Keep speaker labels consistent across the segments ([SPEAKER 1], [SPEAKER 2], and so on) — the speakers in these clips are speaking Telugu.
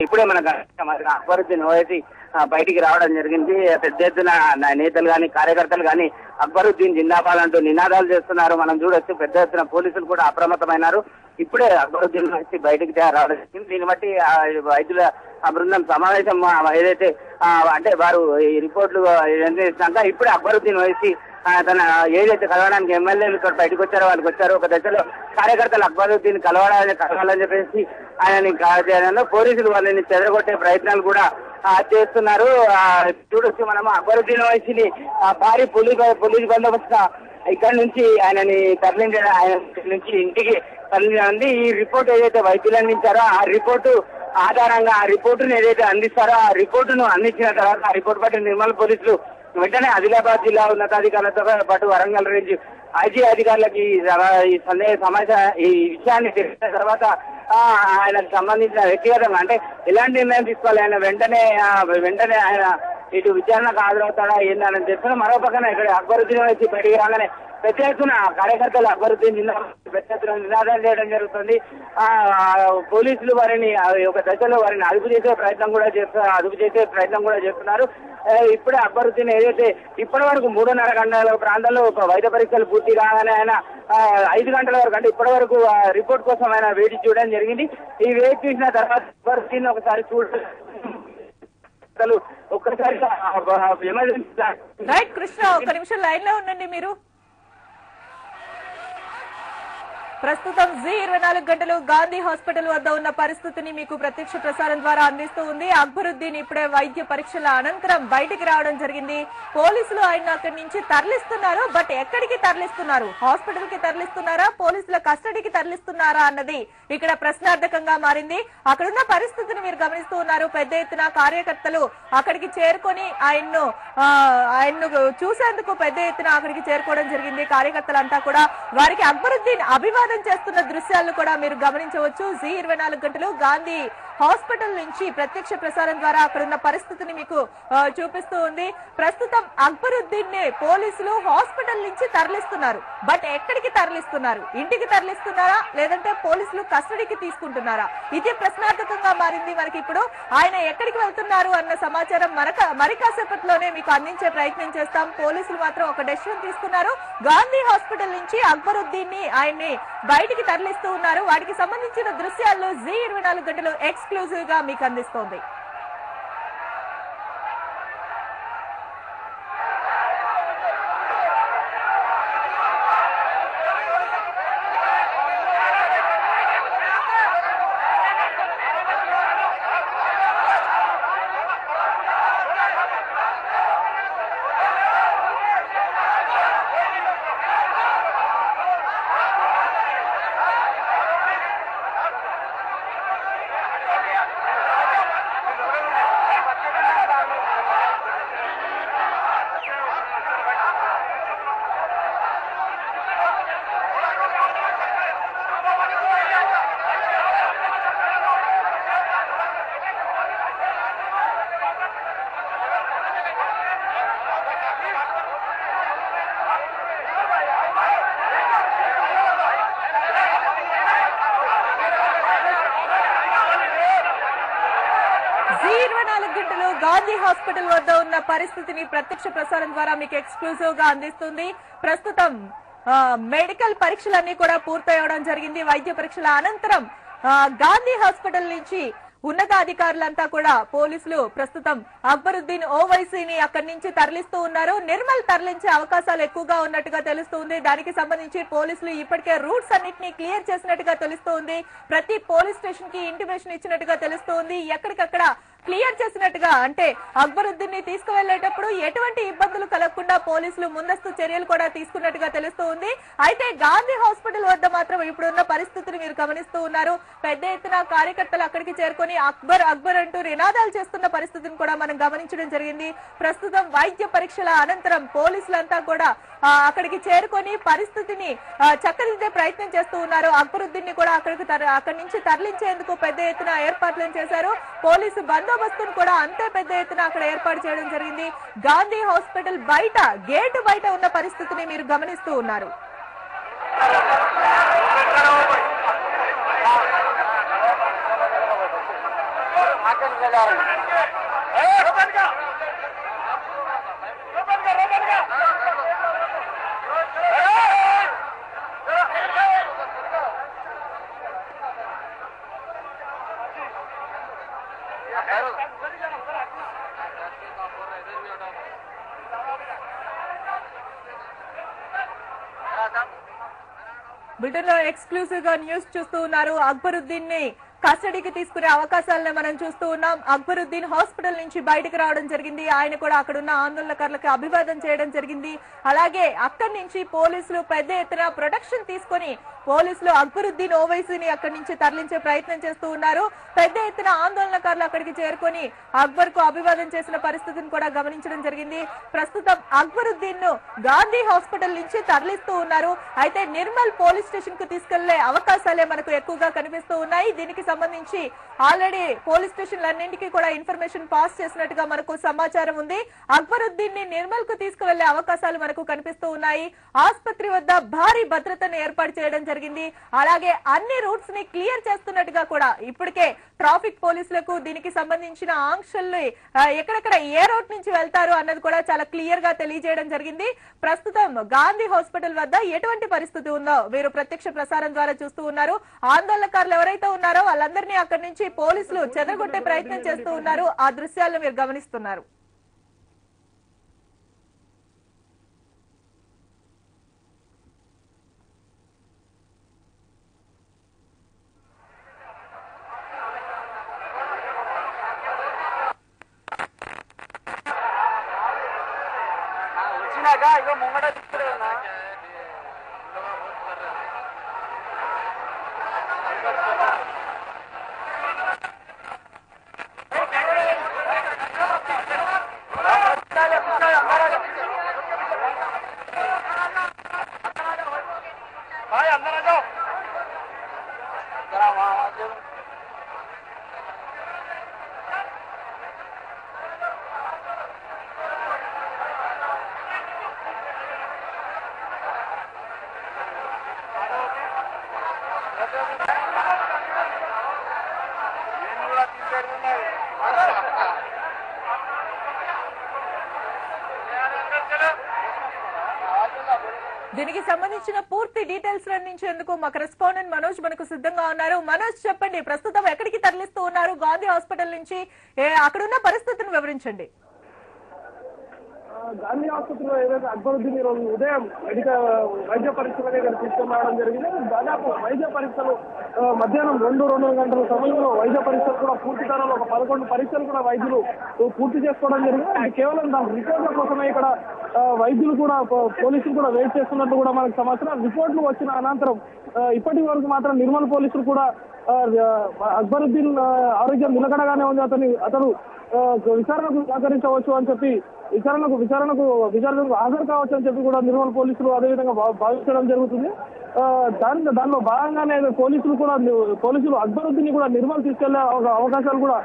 [SPEAKER 1] ఇప్పుడే మనకు అక్బరుద్దీన్ ఓవైసీ బయటికి రావడం జరిగింది. పెద్ద ఎత్తున నేతలు కానీ కార్యకర్తలు కానీ అక్బరుద్దీన్ జిందాబాద్ అంటూ నినాదాలు చేస్తున్నారు. మనం చూడొచ్చు పెద్ద ఎత్తున పోలీసులు కూడా అప్రమత్తమైనారు. ఇప్పుడే అక్బరుద్దీన్ ఓవైసీ బయటికి రావడం జరిగింది. దీన్ని బట్టి వైద్యుల బృందం సమావేశం ఏదైతే అంటే వారు ఈ రిపోర్ట్లు చేసినాక ఇప్పుడే అక్బరుద్దీన్ ఓవైసీ తన ఏదైతే కలవడానికి ఎమ్మెల్యేలు ఇక్కడ బయటకు వచ్చారో వాళ్ళకి వచ్చారు. ఒక దశలో కార్యకర్తలు అక్బరుద్దీన్ కలవాలని చెప్పేసి ఆయనని పోలీసులు వాళ్ళని చెదరగొట్టే ప్రయత్నాలు కూడా చేస్తున్నారు. చూడొచ్చు మనము అక్బరుద్దీన్ ఓవైసీని భారీ పోలీసు బందోబస్తు ఇక్కడ నుంచి ఆయనని తరలించడం, ఆయన నుంచి ఇంటికి తరలించడం. ఈ రిపోర్ట్ ఏదైతే వైద్యులు అందించారో ఆ రిపోర్టు ఆధారంగా ఆ రిపోర్టును ఏదైతే అందిస్తారో ఆ రిపోర్టును అందించిన తర్వాత ఆ రిపోర్ట్ బట్టి నిర్మల్ పోలీసులు వెంటనే ఆదిలాబాద్ జిల్లా ఉన్నతాధికారులతో పాటు వరంగల్ రేంజ్ ఐజీ అధికారులకి ఈ ఈ విషయాన్ని తెలిసిన తర్వాత ఆయనకు సంబంధించిన వ్యక్తిగతంగా అంటే ఎలాంటి నిర్ణయం తీసుకోవాలి, ఆయన వెంటనే ఆయన ఇటు విచారణకు హాజరవుతాడా ఏందని తెలుసుకుని మరో పక్కన ఇక్కడ అక్బరుద్దీన్ వచ్చి బయటికి రాగానే పెద్ద ఎత్తున కార్యకర్తలు అక్బరుద్దీన్ పెద్ద ఎత్తున నినాదాలు చేయడం జరుగుతుంది. పోలీసులు వారిని ఒక దశలో వారిని అదుపు చేసే ప్రయత్నం కూడా చేస్తున్నారు. ఇప్పుడే అక్బరుద్దీన్ ఏదైతే ఇప్పటి వరకు 3:30 గంటల ప్రాంతంలో వైద్య పరీక్షలు పూర్తి కాగానే ఆయన 5 గంటల వరకు అంటే ఇప్పటి వరకు రిపోర్ట్ కోసం ఆయన వేచి చూడడం జరిగింది. ఈ వేచి చూసిన తర్వాత అక్బరుద్దీన్ ఒకసారి ఒక్కసారి
[SPEAKER 2] కృష్ణ ఒక్క నిమిషం లైన్ లో ఉండండి. మీరు ప్రస్తుతం జీ24 గంటలు గాంధీ హాస్పిటల్ వద్ద ఉన్న పరిస్థితిని మీకు ప్రత్యక్ష ప్రసారం ద్వారా అందిస్తూ ఉంది. అక్బరుద్దీన్ ఇప్పుడే వైద్య పరీక్షల అనంతరం బయటికి రావడం జరిగింది. పోలీసులు ఆయన అక్కడి నుంచి తరలిస్తున్నారు. బట్ ఎక్కడికి తరలిస్తున్నారు? హాస్పిటల్ కి తరలిస్తున్నారా, పోలీసుల కస్టడీకి తరలిస్తున్నారా అన్నది ఇక్కడ ప్రశ్నార్థకంగా మారింది. అక్కడున్న పరిస్థితిని మీరు గమనిస్తూ ఉన్నారు. పెద్ద ఎత్తున కార్యకర్తలు అక్కడికి చేరుకొని ఆయన్ను చూసేందుకు పెద్ద ఎత్తున అక్కడికి చేరుకోవడం జరిగింది. కార్యకర్తలంతా కూడా వారికి అక్బరుద్దీన్ అభివాదం చేస్తున్న దృశ్యాలను కూడా మీరు గమనించవచ్చు. జీ24 గంటలు గాంధీ హాస్పిటల్ నుంచి ప్రత్యక్ష ప్రసారం ద్వారా అక్కడున్న పరిస్థితిని మీకు చూపిస్తూ ఉంది. ప్రస్తుతం అక్బరుద్దీన్ ని పోలీసులు హాస్పిటల్ నుంచి తరలిస్తున్నారు. బట్ ఎక్కడికి తరలిస్తున్నారు? ఇంటికి తరలిస్తున్నారా, లేదంటే పోలీసులు కస్టడీకి తీసుకుంటున్నారా? ఇది ప్రశ్నార్థకంగా మారింది. మనకి ఇప్పుడు ఆయన ఎక్కడికి వెళ్తున్నారు అన్న సమాచారం మరి కాసేపట్లోనే మీకు అందించే ప్రయత్నం చేస్తాం. పోలీసులు మాత్రం ఒక డెసిషన్ తీసుకున్నారు. గాంధీ హాస్పిటల్ నుంచి అక్బరుద్దీన్ ని ఆయన్ని బయటికి తరలిస్తూ ఉన్నారు. వాటికి సంబంధించిన దృశ్యాల్లో జీ24 గంటలు ఎక్స్క్లూజివ్ గా మీకు అందిస్తోంది. గాంధీ హాస్పిటల్ వద్ద ఉన్న పరిస్థితిని ప్రత్యక్ష ప్రసారం ద్వారా మీకు ఎక్స్క్లూజివ్ గా అందిస్తుంది. ప్రస్తుతం మెడికల్ పరీక్షలన్నీ కూడా పూర్తవడం జరిగింది. వైద్య పరీక్షల అనంతరం గాంధీ హాస్పిటల్ నుంచి ఉన్నతాధికారులంతా కూడా పోలీసులు ప్రస్తుతం అక్బరుద్దీన్ ఓవైసీని అక్కడి నుంచి తరలిస్తూ ఉన్నారు. నిర్మల్ తరలించే అవకాశాలు ఎక్కువగా ఉన్నట్టుగా తెలుస్తుంది. దానికి సంబంధించి పోలీసులు ఇప్పటికే రూట్స్ అన్నింటినీ క్లియర్ చేసినట్టుగా తెలుస్తోంది. ప్రతి పోలీస్ స్టేషన్ కి ఇంటిమేషన్ ఇచ్చినట్టుగా తెలుస్తోంది. ఎక్కడికక్కడ క్లియర్ చేసినట్టుగా అంటే అక్బరుద్దీన్ ని తీసుకువెళ్లేటప్పుడు ఎటువంటి ఇబ్బందులు కలగకుండా పోలీసులు ముందస్తు చర్యలు కూడా తీసుకున్నట్టుగా తెలుస్తోంది. అయితే గాంధీ హాస్పిటల్ వద్ద మాత్రం ఇప్పుడున్న పరిస్థితిని మీరు గమనిస్తూ ఉన్నారు. పెద్ద ఎత్తున కార్యకర్తలు అక్కడికి చేరుకొని అక్బర్ అక్బర్ అంటూ నినాదాలు చేస్తున్న పరిస్థితిని కూడా మనం గమనించడం జరిగింది. ప్రస్తుతం వైద్య పరీక్షల అనంతరం పోలీసులంతా కూడా అక్కడికి చేరుకొని పరిస్థితిని చక్కదిద్దే ప్రయత్నం చేస్తూ ఉన్నారు. అక్బరుద్దీన్ ని కూడా అక్కడి నుంచి తరలించేందుకు పెద్ద ఎత్తున ఏర్పాట్లను చేశారు. పోలీసు బందోబస్తును కూడా అంతే పెద్ద ఎత్తున అక్కడ ఏర్పాటు చేయడం జరిగింది. గాంధీ హాస్పిటల్ బయట గేటు బయట ఉన్న పరిస్థితిని మీరు గమనిస్తూ ఉన్నారు. బ్రిటన్ లో ఎక్స్క్లూసివ్ గా న్యూస్ చూస్తూ ఉన్నారు. అక్బరుద్దీన్ ని కస్టడీకి తీసుకునే అవకాశాలను మనం చూస్తూ ఉన్నాం. అక్బరుద్దీన్ హాస్పిటల్ నుంచి బయటకు రావడం జరిగింది. ఆయన కూడా అక్కడున్న ఆందోళనకారులకు అభివాదం చేయడం జరిగింది. అలాగే అక్కడి నుంచి పోలీసులు పెద్ద ఎత్తున ప్రొటెక్షన్ తీసుకుని పోలీసులు అక్బరుద్దీన్ ఓవైసీని అక్కడి నుంచి తరలించే ప్రయత్నం చేస్తూ ఉన్నారు. పెద్ద ఎత్తున ఆందోళనకారులు అక్కడికి చేరుకొని అక్బర్ కు అభివాదం చేసిన పరిస్థితిని కూడా గమనించడం జరిగింది. ప్రస్తుతం అక్బరుద్దీన్ ను గాంధీ హాస్పిటల్ నుంచి తరలిస్తూ ఉన్నారు. అయితే నిర్మల్ పోలీస్ స్టేషన్ కు తీసుకెళ్లే అవకాశాలే మనకు ఎక్కువగా కనిపిస్తూ ఉన్నాయి. దీనికి సంబంధించి ఆల్రెడీ పోలీస్ స్టేషన్లన్నింటికీ కూడా ఇన్ఫర్మేషన్ పాస్ చేసినట్టుగా మనకు సమాచారం ఉంది. అక్బరుద్దీన్ ని నిర్మల్ కు తీసుకువెళ్లే అవకాశాలు మనకు కనిపిస్తూ ఉన్నాయి. ఆసుపత్రి వద్ద భారీ భద్రతను ఏర్పాటు చేయడం జరిగింది. అలాగే అన్ని రూట్స్ ని క్లియర్ చేస్తున్నట్టుగా కూడా ఇప్పటికే ట్రాఫిక్ పోలీసులకు దీనికి సంబంధించిన ఆంక్షలు ఎక్కడెక్కడ ఏ రూట్ నుంచి వెళ్తారు అన్నది కూడా చాలా క్లియర్ గా తెలియజేయడం జరిగింది. ప్రస్తుతం గాంధీ హాస్పిటల్ వద్ద ఎటువంటి పరిస్థితి ఉందో వీరు ప్రత్యక్ష ప్రసారం ద్వారా చూస్తూ ఉన్నారు. ఆందోళనకారులు ఎవరైతే ఉన్నారో వాళ్ళందరినీ అక్కడి నుంచి పోలీసులు చెదరగొట్టే ప్రయత్నం చేస్తూ ఉన్నారు. ఆ దృశ్యాలను మీరు గమనిస్తున్నారు.
[SPEAKER 1] ఇగో ముంగట
[SPEAKER 2] దీనికి సంబంధించిన పూర్తి డీటెయిల్స్ అందించేందుకు మా కరెస్పాండెంట్ మనోజ్ మనకు సిద్ధంగా ఉన్నారు. మనోజ్, చెప్పండి, ప్రస్తుతం ఎక్కడికి తరలిస్తూ ఉన్నారు? గాంధీ హాస్పిటల్ నుంచి అక్కడున్న పరిస్థితిని వివరించండి.
[SPEAKER 3] గాంధీ ఆసుపత్రిలో ఏదైతే అక్బరుద్దీన్ ఈ రోజు ఉదయం వైద్య పరీక్షలనే తీసుకొని రావడం జరిగింది. దాదాపు వైద్య పరీక్షలు మధ్యాహ్నం 2 గంటల సమయంలో వైద్య పరీక్షలు కూడా పూర్తి తరంలో ఒక 11 పరీక్షలు కూడా వైద్యులు పూర్తి చేసుకోవడం జరిగింది. అది కేవలం దాని రిపోర్ట్ల కోసమే ఇక్కడ వైద్యులు కూడా పోలీసులు కూడా వెయిట్ చేస్తున్నట్టు కూడా మనకు సమాచారం. రిపోర్ట్లు వచ్చిన అనంతరం ఇప్పటి వరకు మాత్రం నిర్మల్ పోలీసులు కూడా అక్బరుద్దీన్ ఆరోగ్యం నిలకడగానే ఉంది, అతను విచారణకు సహకరించవచ్చు అని చెప్పి విచారణకు హాజరు కావచ్చు అని చెప్పి కూడా నిర్మల్ పోలీసులు అదేవిధంగా భావించడం జరుగుతుంది. దానిలో భాగంగానే పోలీసులు అక్బరుద్దీన్ కూడా నిర్మల్ తీసుకెళ్లే అవకాశాలు కూడా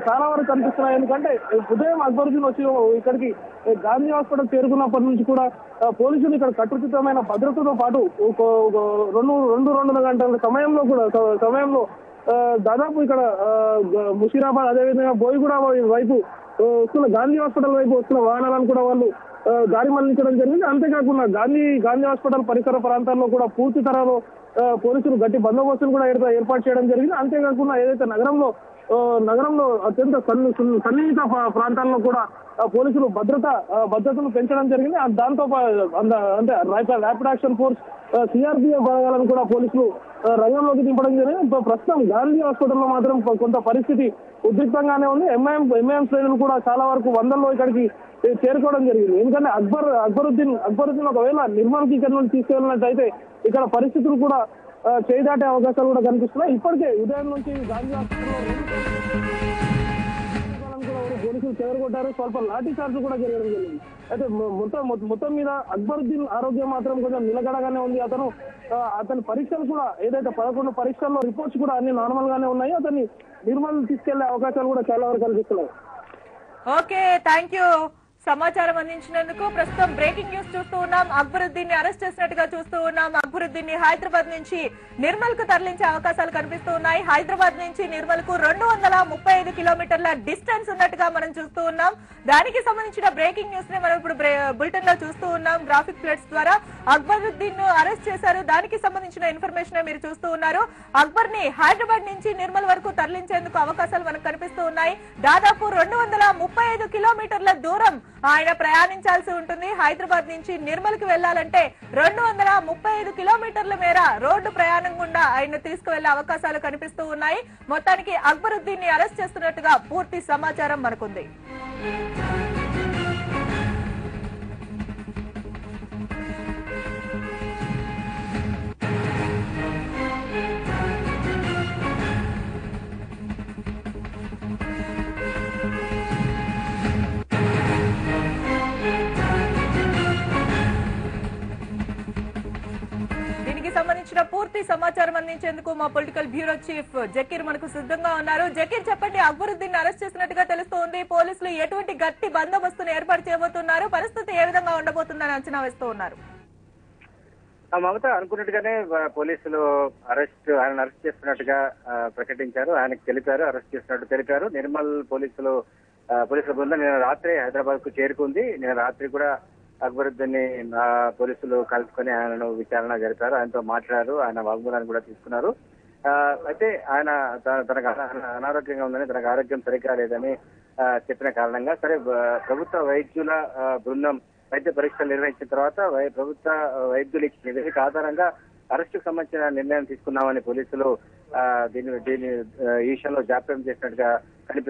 [SPEAKER 3] చాలా వరకు కనిపిస్తున్నాయి. ఎందుకంటే ఉదయం అక్బరుద్దీన్ వచ్చి ఇక్కడికి గాంధీ హాస్పిటల్ చేరుకున్నప్పటి నుంచి కూడా పోలీసులు ఇక్కడ కట్టుదిట్టమైన భద్రతతో పాటు 2 గంటల సమయంలో దాదాపు ఇక్కడ ముషీరాబాద్ అదేవిధంగా బోయిగూడ వైపు వస్తున్న గాంధీ హాస్పిటల్ వైపు వస్తున్న వాహనాలను కూడా వాళ్ళు దారి మళ్లించడం జరిగింది. అంతేకాకుండా గాంధీ హాస్పిటల్ పరిసర ప్రాంతాల్లో కూడా పూర్తి తరాలో పోలీసులు గట్టి బందోబస్తును కూడా ఏర్పాటు చేయడం జరిగింది. అంతేకాకుండా ఏదైతే నగరంలో అత్యంత సన్నిహిత ప్రాంతాల్లో కూడా పోలీసులు భద్రతను పెంచడం జరిగింది. దాంతో అంటే ర్యాపిడ్ యాక్షన్ ఫోర్స్ సిఆర్పిఎఫ్ బలగాలను కూడా పోలీసులు రంగంలోకి దింపడం జరిగింది. ప్రస్తుతం గాంధీ హాస్పిటల్లో మాత్రం కొంత పరిస్థితి ఉద్రిక్తంగానే ఉంది. ఎంఐఎం శ్రేణులు కూడా చాలా వరకు వందల్లో ఇక్కడికి చేరుకోవడం జరిగింది. ఎందుకంటే అక్బరుద్దీన్ ఒకవేళ నిర్మల్కి ఇక్కడ నుండి తీసుకెళ్ళినట్టయితే ఇక్కడ పరిస్థితులు కూడా చేయి దాటే అవకాశాలు కూడా కనిపిస్తున్నాయి. ఇప్పటికే ఉదయం నుంచి గాంధీ హాస్పిటల్లో పోలీసులు చెదరగొట్టారు. స్వల్ప లాఠీ చార్జ్ కూడా జరగడం జరిగింది. అయితే మొత్తం మీద అక్బరుద్దీన్ ఆరోగ్యం మాత్రం కొంచెం నిలకడగానే ఉంది. అతని పరీక్షలు కూడా ఏదైతే 11 పరీక్షల్లో రిపోర్ట్స్ కూడా అన్ని నార్మల్ గానే ఉన్నాయి. అతన్ని నిర్మల్ తీసుకెళ్లే అవకాశాలు కూడా చాలా వరకు కనిపిస్తున్నాయి.
[SPEAKER 2] ఓకే, థ్యాంక్ యూ సమాచారం అందించినందుకు. ప్రస్తుతం బ్రేకింగ్ న్యూస్ చూస్తూ ఉన్నాం. అక్బరుద్దీన్ ని అరెస్ట్ చేసినట్టుగా చూస్తూ ఉన్నాం. అక్బరుద్దీన్ ని హైదరాబాద్ నుంచి నిర్మల్ కు తరలించే అవకాశాలు కనిపిస్తూ ఉన్నాయి. హైదరాబాద్ నుంచి నిర్మల్ కు 235 కిలోమీటర్ల డిస్టెన్స్ ఉన్నట్టుగా మనం చూస్తూ ఉన్నాం. దానికి సంబంధించిన బ్రేకింగ్ న్యూస్ ని మనం ఇప్పుడు బులెటిన్ లో చూస్తూ ఉన్నాం. గ్రాఫిక్ ప్లేట్స్ ద్వారా అక్బరుద్దీన్ ను అరెస్ట్ చేశారు. దానికి సంబంధించిన ఇన్ఫర్మేషన్ మీరు చూస్తూ ఉన్నారు. అక్బర్ ని హైదరాబాద్ నుంచి నిర్మల్ వరకు తరలించేందుకు అవకాశాలు మనకు కనిపిస్తూ ఉన్నాయి. దాదాపు 235 కిలోమీటర్ల దూరం ఆయన ప్రయాణించాల్సి ఉంటుంది. హైదరాబాద్ నుంచి నిర్మల్ కి వెళ్లాలంటే 235 కిలోమీటర్ల మేర రోడ్డు ప్రయాణం గుండా ఆయన తీసుకువెళ్లే అవకాశాలు కనిపిస్తూ ఉన్నాయి. మొత్తానికి అక్బరుద్దీన్ ని అరెస్ట్ చేస్తున్నట్టుగా పూర్తి సమాచారం మనకుంది. సంబంధించిన పూర్తి సమాచారం అందించేందుకు మా పొలిటికల్ బ్యూరో చీఫ్ జకీర్ మనకు సిద్ధంగా ఉన్నారు. జకీర్, చెప్పండి, అక్బరుద్దీన్ అరెస్ట్ చేసినట్టుగా తెలుస్తోంది. పోలీసులు ఎటువంటి గట్టి బందోబస్తును ఏర్పాటు చేయబోతున్నారు? పరిస్థితి ఏ విధంగా ఉండబోతుందని అంచనా వేస్తూ ఉన్నారు?
[SPEAKER 4] మమత అనుకున్నట్టుగానే పోలీసులు ఆయన అరెస్ట్ చేస్తున్నట్టుగా ప్రకటించారు. ఆయనకు తెలిపారు, అరెస్ట్ చేస్తున్నట్టు తెలిపారు. నిర్మల్ పోలీసుల బృందం నిన్న రాత్రి హైదరాబాద్ కు చేరుకుంది. నిన్న రాత్రి కూడా అక్బరుద్దీన్ ని పోలీసులు కలుసుకొని ఆయనను విచారణ జరిపారు. ఆయనతో మాట్లాడారు. ఆయన వాగ్మూలాన్ని కూడా తీసుకున్నారు. అయితే ఆయన తనకు అనారోగ్యంగా ఉందని, తనకు ఆరోగ్యం సరిగ్గా లేదని చెప్పిన కారణంగా సరే ప్రభుత్వ వైద్యుల బృందం వైద్య పరీక్షలు నిర్వహించిన తర్వాత ప్రభుత్వ వైద్యులు ఇచ్చిన నివేదిక ఆధారంగా అరెస్టుకు సంబంధించిన నిర్ణయం తీసుకున్నామని పోలీసులు దీని ఈ విషయంలో జాప్యం చేసినట్టుగా కనిపిస్తుంది.